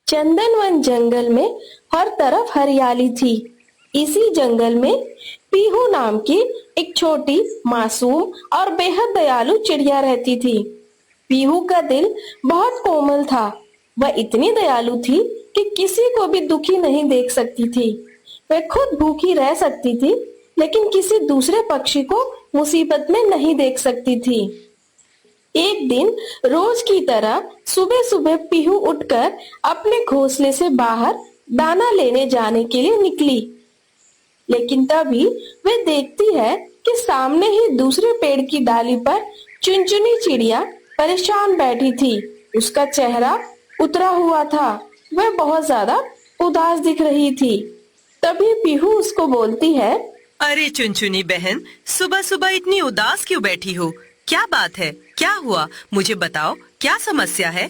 चंदनवन जंगल में हर तरफ हरियाली थी। इसी जंगल में पीहू नाम की एक छोटी, मासूम और बेहद दयालु चिड़िया रहती थी। पीहू का दिल बहुत कोमल था। वह इतनी दयालु थी कि किसी को भी दुखी नहीं देख सकती थी। वह खुद भूखी रह सकती थी, लेकिन किसी दूसरे पक्षी को मुसीबत में नहीं देख सकती थी। एक दिन रोज की तरह सुबह सुबह पीहू उठकर अपने घोंसले से बाहर दाना लेने जाने के लिए निकली। लेकिन तभी वे देखती है कि सामने ही दूसरे पेड़ की डाली पर चुनचुनी चिड़िया परेशान बैठी थी। उसका चेहरा उतरा हुआ था। वह बहुत ज्यादा उदास दिख रही थी। तभी पीहू उसको बोलती है, अरे चुनचुनी बहन, सुबह सुबह इतनी उदास क्यों बैठी हो? क्या बात है? क्या हुआ? मुझे बताओ, क्या समस्या है?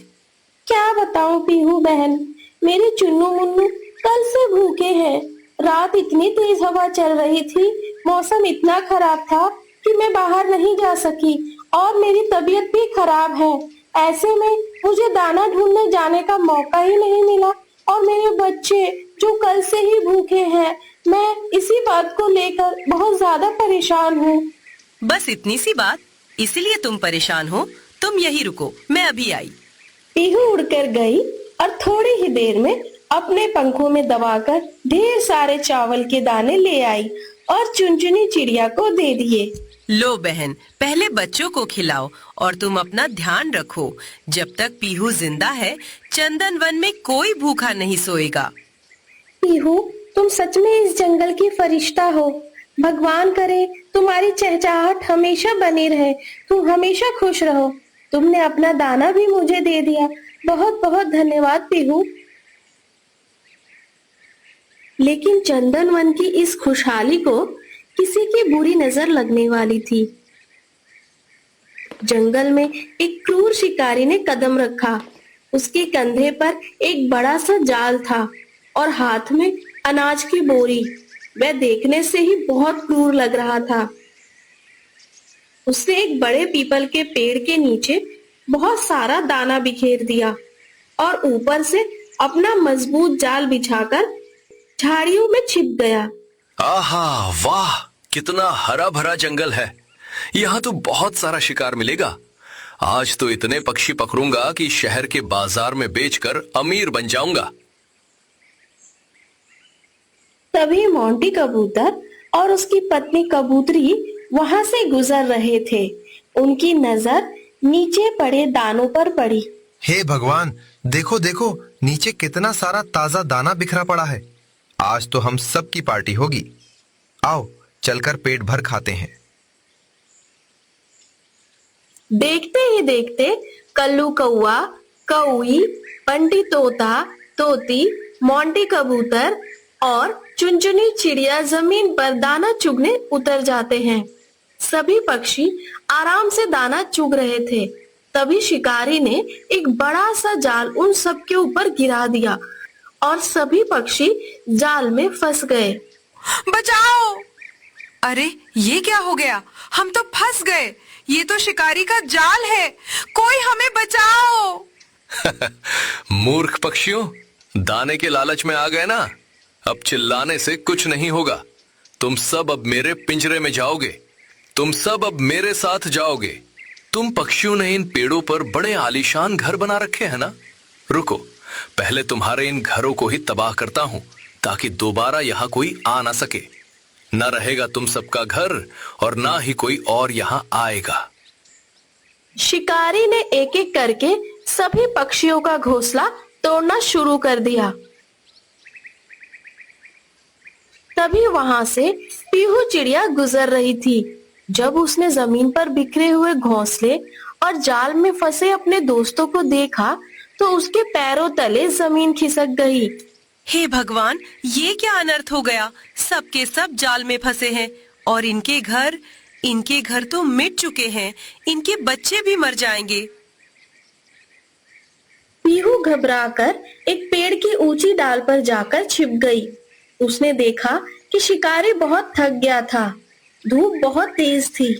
क्या बताऊं पीहू बहन, मेरे चुन्नू मुन्नू कल से भूखे हैं। रात इतनी तेज हवा चल रही थी, मौसम इतना खराब था कि मैं बाहर नहीं जा सकी और मेरी तबीयत भी खराब है। ऐसे में मुझे दाना ढूंढने जाने का मौका ही नहीं मिला और मेरे बच्चे जो कल से ही भूखे हैं, मैं इसी बात को लेकर बहुत ज्यादा परेशान हूँ। बस इतनी सी बात, इसीलिए तुम परेशान हो? तुम यही रुको, मैं अभी आई। पीहू उड़कर गई और थोड़ी ही देर में अपने पंखों में दबाकर ढेर सारे चावल के दाने ले आई और चुनचुनी चिड़िया को दे दिए। लो बहन, पहले बच्चों को खिलाओ और तुम अपना ध्यान रखो। जब तक पीहू जिंदा है, चंदन वन में कोई भूखा नहीं सोएगा। पीहू, तुम सच में इस जंगल की फरिश्ता हो। भगवान करे तुम्हारी चहचहाहट हमेशा बनी रहे। तुम हमेशा खुश रहो। तुमने अपना दाना भी मुझे दे दिया। बहुत बहुत धन्यवाद पीहू। लेकिन चंदनवन की इस खुशहाली को किसी की बुरी नजर लगने वाली थी। जंगल में एक क्रूर शिकारी ने कदम रखा। उसके कंधे पर एक बड़ा सा जाल था और हाथ में अनाज की बोरी। वह देखने से ही बहुत क्रूर लग रहा था। उसने एक बड़े पीपल के पेड़ के नीचे बहुत सारा दाना बिखेर दिया और ऊपर से अपना मजबूत जाल बिछाकर झाड़ियों में छिप गया। आहा, वाह, कितना हरा भरा जंगल है। यहाँ तो बहुत सारा शिकार मिलेगा। आज तो इतने पक्षी पकड़ूंगा कि शहर के बाजार में बेचकर अमीर बन जाऊंगा। तभी मोंटी कबूतर और उसकी पत्नी कबूतरी वहां से गुजर रहे थे। उनकी नजर नीचे पड़े दानों पर पड़ी। हे भगवान, देखो देखो, नीचे कितना सारा ताजा दाना बिखरा पड़ा है। आज तो हम सब की पार्टी होगी। आओ चलकर पेट भर खाते हैं। देखते ही देखते कल्लू कौआ, कौई, बंटी तोता, तोती, मोंटी कबूतर और चुनचुनी चिड़िया जमीन पर दाना चुगने उतर जाते हैं। सभी पक्षी आराम से दाना चुग रहे थे। तभी शिकारी ने एक बड़ा सा जाल उन सब के ऊपर गिरा दिया और सभी पक्षी जाल में फंस गए। बचाओ! अरे ये क्या हो गया? हम तो फंस गए। ये तो शिकारी का जाल है। कोई हमें बचाओ! मूर्ख पक्षियों, दाने के लालच में आ गए ना। अब चिल्लाने से कुछ नहीं होगा। तुम सब अब मेरे पिंजरे में जाओगे। तुम सब अब मेरे साथ जाओगे। तुम पक्षियों ने इन पेड़ों पर बड़े आलीशान घर बना रखे हैं ना। रुको, पहले तुम्हारे इन घरों को ही तबाह करता हूं, ताकि दोबारा यहाँ कोई आ ना सके। न रहेगा तुम सबका घर और ना ही कोई और यहाँ आएगा। शिकारी ने एक एक करके सभी पक्षियों का घोंसला तोड़ना शुरू कर दिया। तभी वहां से पीहू चिड़िया गुजर रही थी। जब उसने जमीन पर बिखरे हुए घोंसले और जाल में फंसे अपने दोस्तों को देखा, तो उसके पैरों तले जमीन खिसक गई। हे भगवान, ये क्या अनर्थ हो गया? सब के सब जाल में फंसे हैं और इनके घर तो मिट चुके हैं। इनके बच्चे भी मर जाएंगे। पीहू घबराकर एक पेड़ की ऊंची डाल पर जाकर छिप गई। उसने देखा कि शिकारी बहुत थक गया था। धूप बहुत तेज थी।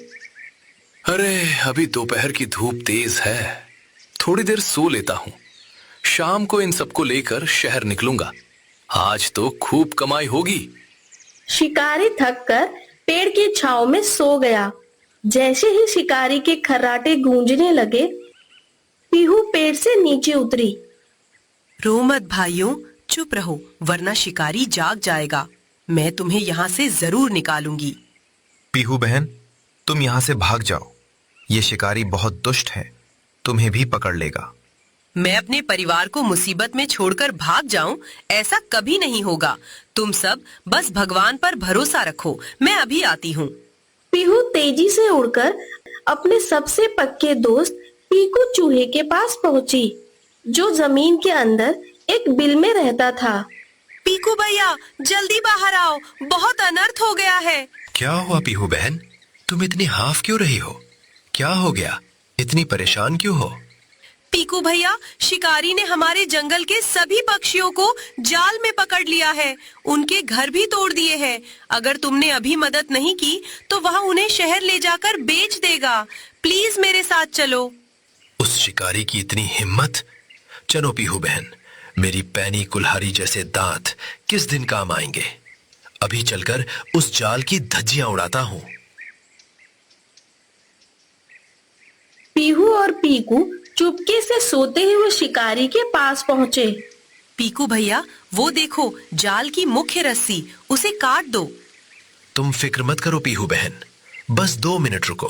अरे, अभी दोपहर की धूप तेज है। थोड़ी देर सो लेता हूँ। शाम को इन सबको लेकर शहर निकलूंगा। आज तो खूब कमाई होगी। शिकारी थककर पेड़ की छांव में सो गया। जैसे ही शिकारी के खर्राटे गूंजने लगे, पीहू पेड़ से नीचे उतरी। रो मत भाइयों, चुप रहो वरना शिकारी जाग जाएगा। मैं तुम्हें यहाँ से जरूर निकालूंगी। पीहू बहन, तुम यहाँ से भाग जाओ। ये शिकारी बहुत दुष्ट है, तुम्हें भी पकड़ लेगा। मैं अपने परिवार को मुसीबत में छोड़कर भाग जाऊं, ऐसा कभी नहीं होगा। तुम सब बस भगवान पर भरोसा रखो, मैं अभी आती हूँ। पीहू तेजी से उड़कर अपने सबसे पक्के दोस्त पीकू चूहे के पास पहुंची, जो जमीन के अंदर एक बिल में रहता था। पीकू भैया, जल्दी बाहर आओ, बहुत अनर्थ हो गया है। क्या हुआ पीहू बहन? तुम इतनी हाफ क्यों रही हो? क्या हो गया? इतनी परेशान क्यों हो? पीकू भैया, शिकारी ने हमारे जंगल के सभी पक्षियों को जाल में पकड़ लिया है। उनके घर भी तोड़ दिए हैं। अगर तुमने अभी मदद नहीं की तो वह उन्हें शहर ले जाकर बेच देगा। प्लीज मेरे साथ चलो। उस शिकारी की इतनी हिम्मत! चलो पीहू बहन, मेरी पैनी कुल्हाड़ी जैसे दांत किस दिन काम आएंगे। अभी चलकर उस जाल की धज्जियां उड़ाता हूँ। पीहू और पीकू चुपके से सोते हुए शिकारी के पास पहुँचे। पीकू भैया, वो देखो जाल की मुख्य रस्सी, उसे काट दो। तुम फिक्र मत करो पीहू बहन, बस 2 मिनट रुको।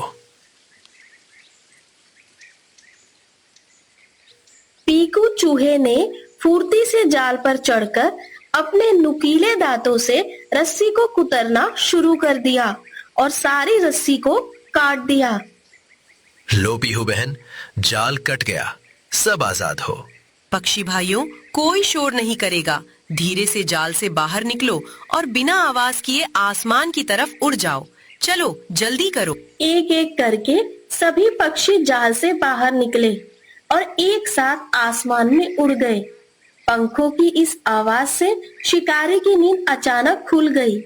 पीकू चूहे ने फुर्ती से जाल पर चढ़कर अपने नुकीले दांतों से रस्सी को कुतरना शुरू कर दिया और सारी रस्सी को काट दिया। लो पीहू बहन, जाल कट गया, सब आजाद हो। पक्षी भाइयों, कोई शोर नहीं करेगा। धीरे से जाल से बाहर निकलो और बिना आवाज किए आसमान की तरफ उड़ जाओ। चलो जल्दी करो। एक एक करके सभी पक्षी जाल से बाहर निकले और एक साथ आसमान में उड़ गए। पंखों की इस आवाज से शिकारी की नींद अचानक खुल गई।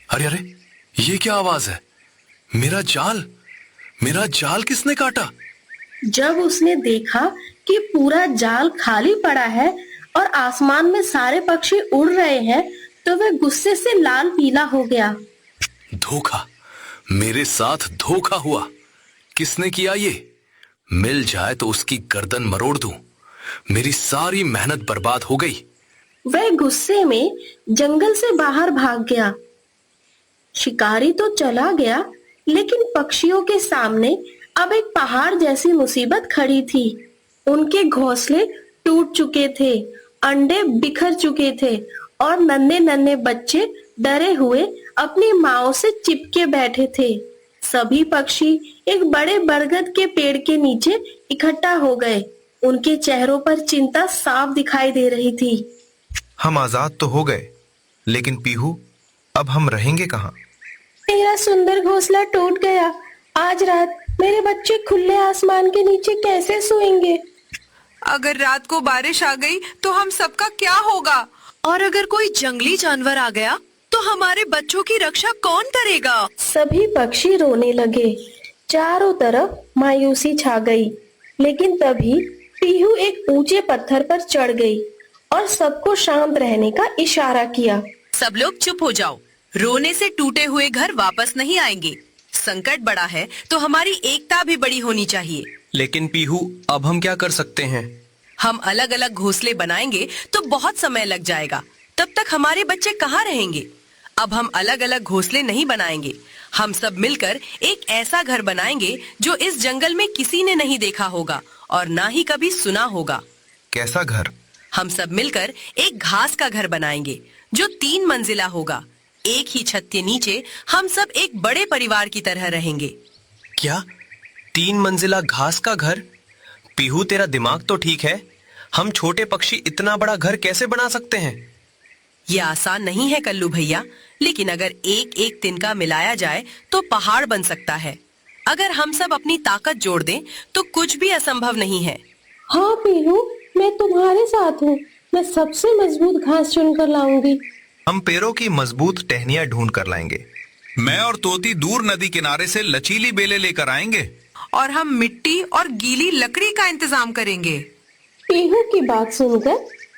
अरे अरे, ये क्या आवाज है? मेरा जाल किसने काटा? जब उसने देखा कि पूरा जाल खाली पड़ा है और आसमान में सारे पक्षी उड़ रहे हैं, तो वह गुस्से से लाल पीला हो गया। धोखा, मेरे साथ धोखा हुआ। किसने किया ये? मिल जाए तो उसकी गर्दन मरोड़ दूं। मेरी सारी मेहनत बर्बाद हो गई। वह गुस्से में जंगल से बाहर भाग गया। शिकारी तो चला गया, लेकिन पक्षियों के सामने अब एक पहाड़ जैसी मुसीबत खड़ी थी। उनके घोंसले टूट चुके थे, अंडे बिखर चुके थे और नन्हे नन्हे बच्चे डरे हुए अपनी माओ से चिपके बैठे थे। सभी पक्षी एक बड़े बरगद के पेड़ के नीचे इकट्ठा हो गए। उनके चेहरों पर चिंता साफ दिखाई दे रही थी। हम आजाद तो हो गए, लेकिन पीहू, अब हम रहेंगे कहाँ? मेरा सुंदर घोंसला टूट गया। आज रात मेरे बच्चे खुले आसमान के नीचे कैसे सोएंगे? अगर रात को बारिश आ गई तो हम सबका क्या होगा? और अगर कोई जंगली जानवर आ गया तो हमारे बच्चों की रक्षा कौन करेगा? सभी पक्षी रोने लगे। चारों तरफ मायूसी छा गई। लेकिन तभी पीहू एक ऊंचे पत्थर पर चढ़ गई और सबको शांत रहने का इशारा किया। सब लोग चुप हो जाओ। रोने से टूटे हुए घर वापस नहीं आएंगे। संकट बड़ा है तो हमारी एकता भी बड़ी होनी चाहिए। लेकिन पीहू, अब हम क्या कर सकते हैं? हम अलग अलग घोंसले बनाएंगे तो बहुत समय लग जाएगा। तब तक हमारे बच्चे कहाँ रहेंगे? अब हम अलग अलग घोंसले नहीं बनाएंगे। हम सब मिलकर एक ऐसा घर बनाएंगे जो इस जंगल में किसी ने नहीं देखा होगा और ना ही कभी सुना होगा। कैसा घर? हम सब मिलकर एक घास का घर बनाएंगे जो 3 मंजिला होगा। एक ही छत के नीचे हम सब एक बड़े परिवार की तरह रहेंगे। क्या 3 मंजिला घास का घर? पीहू, तेरा दिमाग तो ठीक है। हम छोटे पक्षी इतना बड़ा घर कैसे बना सकते हैं? ये आसान नहीं है कल्लू भैया, लेकिन अगर एक एक तिनका मिलाया जाए तो पहाड़ बन सकता है। अगर हम सब अपनी ताकत जोड़ दें तो कुछ भी असंभव नहीं है। हाँ पीहू, मैं तुम्हारे साथ हूँ। मैं सबसे मजबूत घास चुनकर लाऊंगी। हम पेड़ों की मजबूत टहनियां ढूंढ कर लाएंगे। मैं और तोती दूर नदी किनारे से लचीली बेलें लेकर आएंगे। और हम मिट्टी और गीली लकड़ी का इंतजाम करेंगे। पीहू की बात सुनकर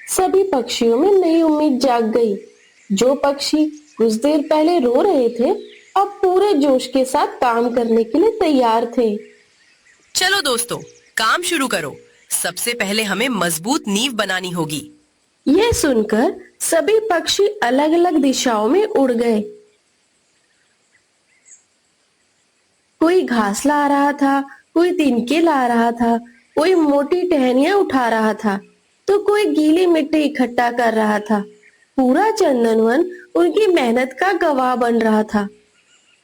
सभी पक्षियों में नई उम्मीद जाग गई। जो पक्षी कुछ देर पहले रो रहे थे, अब पूरे जोश के साथ काम करने के लिए तैयार थे। चलो दोस्तों, काम शुरू करो। सबसे पहले हमें मजबूत नींव बनानी होगी। यह सुनकर सभी पक्षी अलग अलग दिशाओं में उड़ गए। कोई घास ला रहा था, कोई तिनके ला रहा था, कोई मोटी टहनियां उठा रहा था, तो कोई गीली मिट्टी इकट्ठा कर रहा था। पूरा चंदनवन उनकी मेहनत का गवाह बन रहा था।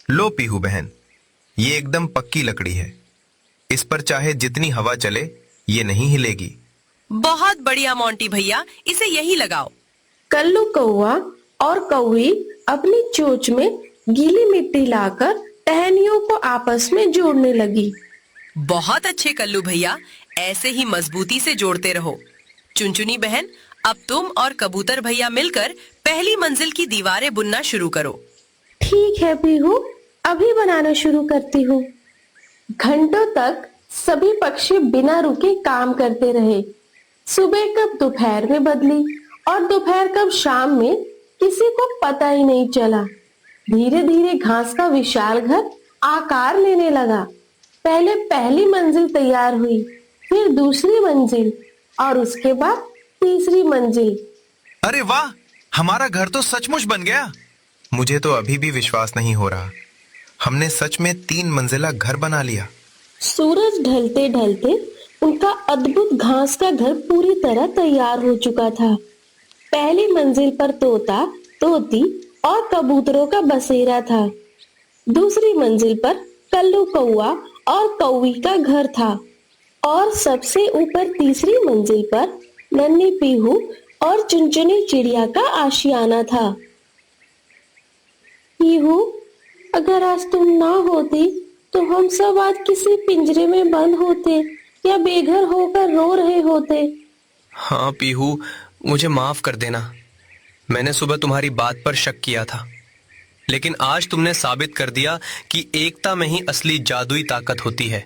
लो पीहू बहन, ये एकदम पक्की लकड़ी है। इस पर चाहे जितनी हवा चले ये नहीं हिलेगी। बहुत बढ़िया मोंटी भैया, इसे यही लगाओ। कल्लू कौवा और कौवी अपनी चोंच में गीली मिट्टी लाकर टहनियों को आपस में जोड़ने लगी। बहुत अच्छे कल्लू भैया, ऐसे ही मजबूती से जोड़ते रहो। चुनचुनी बहन, अब तुम और कबूतर भैया मिलकर पहली मंजिल की दीवारें बुनना शुरू करो। ठीक है पीहू, अभी बनाना शुरू करती हूँ। घंटों तक सभी पक्षी बिना रुके काम करते रहे। सुबह कब दोपहर में बदली और दोपहर कब शाम में, किसी को पता ही नहीं चला। धीरे धीरे घास का विशाल घर आकार लेने लगा। पहले पहली मंजिल तैयार हुई, फिर दूसरी मंजिल और उसके बाद तीसरी मंजिल। अरे वाह, हमारा घर तो सचमुच बन गया। मुझे तो अभी भी विश्वास नहीं हो रहा। हमने सच में 3 मंजिला घर बना लिया। सूरज ढलते ढलते उनका अद्भुत घास का घर पूरी तरह तैयार हो चुका था। पहली मंजिल पर तोता, तोती और कबूतरों का बसेरा था। दूसरी मंजिल पर कल्लू कौवा और कौवी का घर था और सबसे ऊपर तीसरी मंजिल पर नन्ही पीहू और चुनचुनी चिड़िया का आशियाना था। पीहू, अगर आज तुम ना होती तो हम सब आज किसी पिंजरे में बंद होते या बेघर होकर रो रहे होते। हाँ पीहू, मुझे माफ कर देना। मैंने सुबह तुम्हारी बात पर शक किया था, लेकिन आज तुमने साबित कर दिया कि एकता में ही असली जादुई ताकत होती है।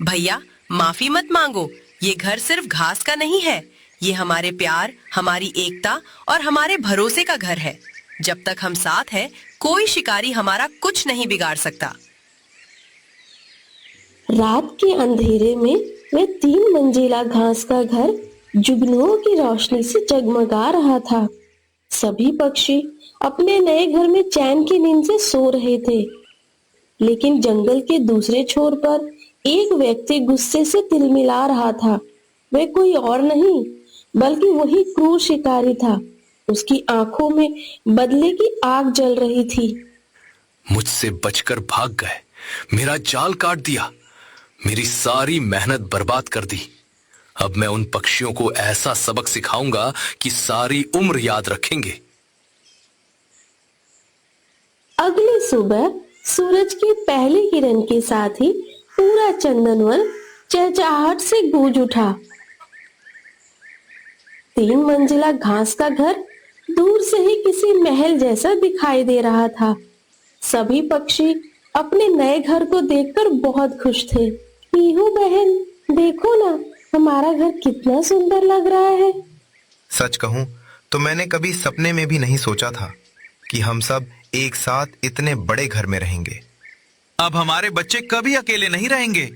भैया, माफी मत मांगो। ये घर सिर्फ घास का नहीं है, ये हमारे प्यार, हमारी एकता और हमारे भरोसे का घर है। जब तक हम साथ हैं, कोई शिकारी हमारा कुछ नहीं बिगाड़ सकता। रात के अंधेरे में वह 3 मंजिला घास का घर जुगनुओं की रोशनी से जगमगा रहा था। सभी पक्षी अपने नए घर में चैन की नींद से सो रहे थे, लेकिन जंगल के दूसरे छोर पर एक व्यक्ति गुस्से से तिलमिला रहा था। वह कोई और नहीं बल्कि वही क्रूर शिकारी था। उसकी आंखों में बदले की आग जल रही थी। मुझसे बचकर भाग गए, मेरा जाल काट दिया, मेरी सारी मेहनत बर्बाद कर दी। अब मैं उन पक्षियों को ऐसा सबक सिखाऊंगा कि सारी उम्र याद रखेंगे। अगली सुबह सूरज की पहली किरण के साथ ही पूरा चंदनवन चहचहाहट से गूंज उठा। 3 मंजिला घास का घर दूर से ही किसी महल जैसा दिखाई दे रहा था। सभी पक्षी अपने नए घर को देखकर बहुत खुश थे। पीहू बहन, देखो ना, हमारा घर कितना सुंदर लग रहा है। सच कहूं तो मैंने कभी सपने में भी नहीं सोचा था कि हम सब एक साथ इतने बड़े घर में रहेंगे। अब हमारे बच्चे कभी अकेले नहीं रहेंगे,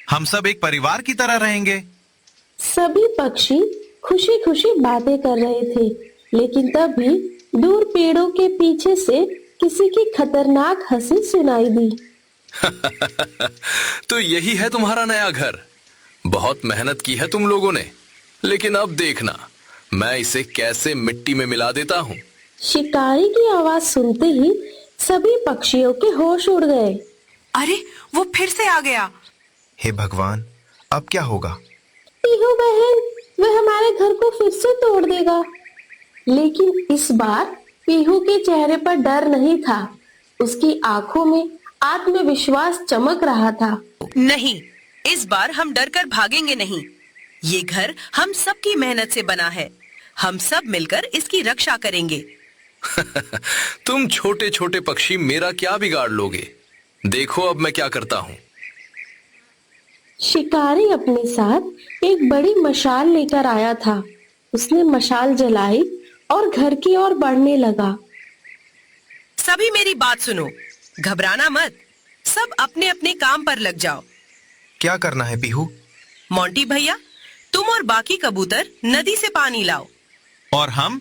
हम सब एक परिवार की तरह रहेंगे। सभी पक्षी खुशी खुशी बातें कर रहे थे, लेकिन तभी दूर पेड़ों के पीछे से किसी की खतरनाक हंसी सुनाई दी। तो यही है तुम्हारा नया घर। बहुत मेहनत की है तुम लोगों ने, लेकिन अब देखना मैं इसे कैसे मिट्टी में मिला देता हूँ। शिकारी की आवाज सुनते ही सभी पक्षियों के होश उड़ गए। अरे, वो फिर से आ गया। हे भगवान, अब क्या होगा? पीहू बहन, वह हमारे घर को फिर से तोड़ देगा। लेकिन इस बार पीहू के चेहरे पर डर नहीं था, उसकी आंखों में आत्मविश्वास चमक रहा था। नहीं, इस बार हम डरकर भागेंगे नहीं। ये घर हम सबकी मेहनत से बना है, हम सब मिलकर इसकी रक्षा करेंगे। तुम छोटे छोटे पक्षी मेरा क्या बिगाड़ लोगे? देखो अब मैं क्या करता हूँ। शिकारी अपने साथ एक बड़ी मशाल लेकर आया था। उसने मशाल जलाई और घर की ओर बढ़ने लगा। सभी मेरी बात सुनो, घबराना मत, सब अपने अपने काम पर लग जाओ। क्या करना है पीहू? मोंटी भैया, तुम और बाकी कबूतर नदी से पानी लाओ। और हम?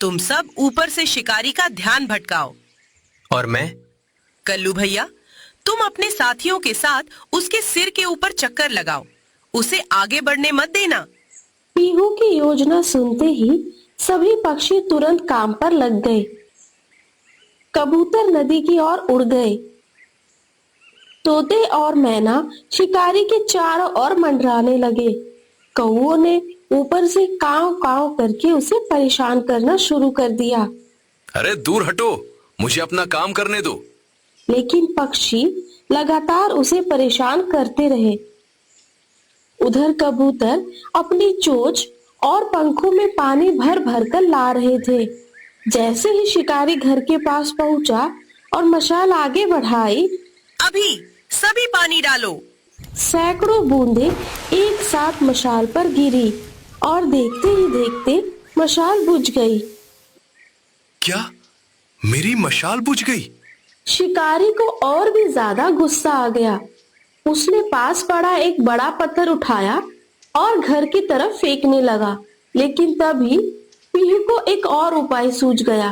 तुम सब ऊपर से शिकारी का ध्यान भटकाओ। और मैं? कल्लू भैया, तुम अपने साथियों के साथ उसके सिर के ऊपर चक्कर लगाओ, उसे आगे बढ़ने मत देना। पीहू की योजना सुनते ही सभी पक्षी तुरंत काम पर लग गए। कबूतर नदी की ओर उड़ गए। तोते और मैना शिकारी के चारों ओर मंडराने लगे। कौओं ने ऊपर से काव काव करके उसे परेशान करना शुरू कर दिया। अरे दूर हटो, मुझे अपना काम करने दो। लेकिन पक्षी लगातार उसे परेशान करते रहे। उधर कबूतर अपनी चोंच और पंखों में पानी भर भर कर ला रहे थे। जैसे ही शिकारी घर के पास पहुंचा और मशाल आगे बढ़ाई, अभी सभी पानी डालो। सैकड़ों बूंदें एक साथ मशाल पर गिरी और देखते ही देखते मशाल बुझ गई। क्या मेरी मशाल बुझ गई? शिकारी को और भी ज्यादा गुस्सा आ गया। उसने पास पड़ा एक बड़ा पत्थर उठाया और घर की तरफ फेंकने लगा। लेकिन तभी पीहू को एक और उपाय सूझ गया।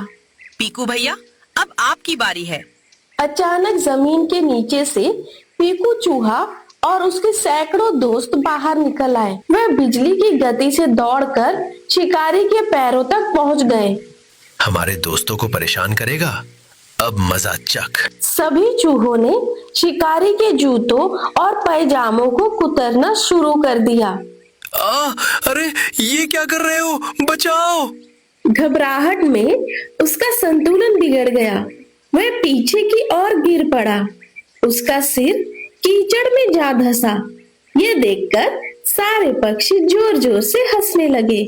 पीकू भैया, अब आपकी बारी है। अचानक जमीन के नीचे से पीकू चूहा और उसके सैकड़ों दोस्त बाहर निकल आए। वह बिजली की गति से दौड़कर शिकारी के पैरों तक पहुंच गए। हमारे दोस्तों को परेशान करेगा, अब मजा चख। सभी चूहों ने शिकारी के जूतों और पैजामों को कुतरना शुरू कर दिया। अरे ये क्या कर रहे हो? बचाओ! घबराहट में उसका संतुलन बिगड़ गया। वह पीछे की ओर गिर पड़ा। उसका सिर कीचड़ में जा धंसा। ये देखकर सारे पक्षी जोर जोर से हंसने लगे।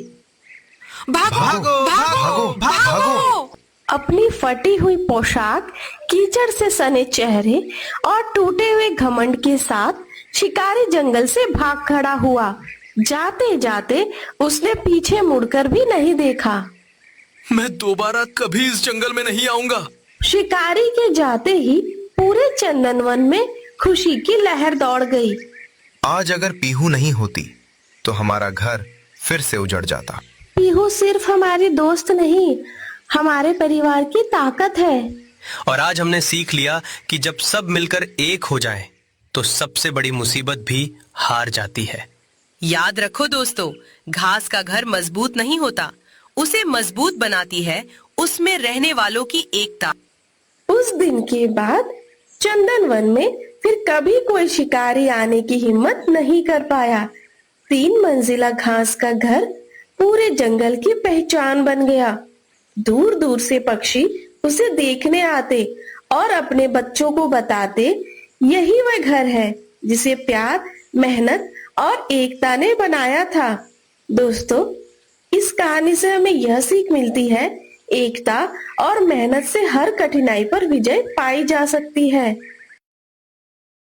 भागो भागो भागो, भागो। अपनी फटी हुई पोशाक, कीचड़ से सने चेहरे और टूटे हुए घमंड के साथ शिकारी जंगल से भाग खड़ा हुआ। जाते जाते उसने पीछे मुड़कर भी नहीं देखा। मैं दोबारा कभी इस जंगल में नहीं आऊंगा। शिकारी के जाते ही पूरे चंदनवन में खुशी की लहर दौड़ गई। आज अगर पीहू नहीं होती तो हमारा घर फिर से उजड़ जाता। पीहू सिर्फ हमारी दोस्त नहीं, हमारे परिवार की ताकत है। और आज हमने सीख लिया कि जब सब मिलकर एक हो जाएं, तो सबसे बड़ी मुसीबत भी हार जाती है। याद रखो दोस्तों, घास का घर मजबूत नहीं होता, उसे मजबूत बनाती है उसमें रहने वालों की एकता। उस दिन के बाद चंदनवन में फिर कभी कोई शिकारी आने की हिम्मत नहीं कर पाया। 3 मंजिला घास का घर पूरे जंगल की पहचान बन गया। दूर दूर से पक्षी उसे देखने आते और अपने बच्चों को बताते, यही वह घर है जिसे प्यार, मेहनत और एकता ने बनाया था। दोस्तों, इस कहानी से हमें यह सीख मिलती है, एकता और मेहनत से हर कठिनाई पर विजय पाई जा सकती है।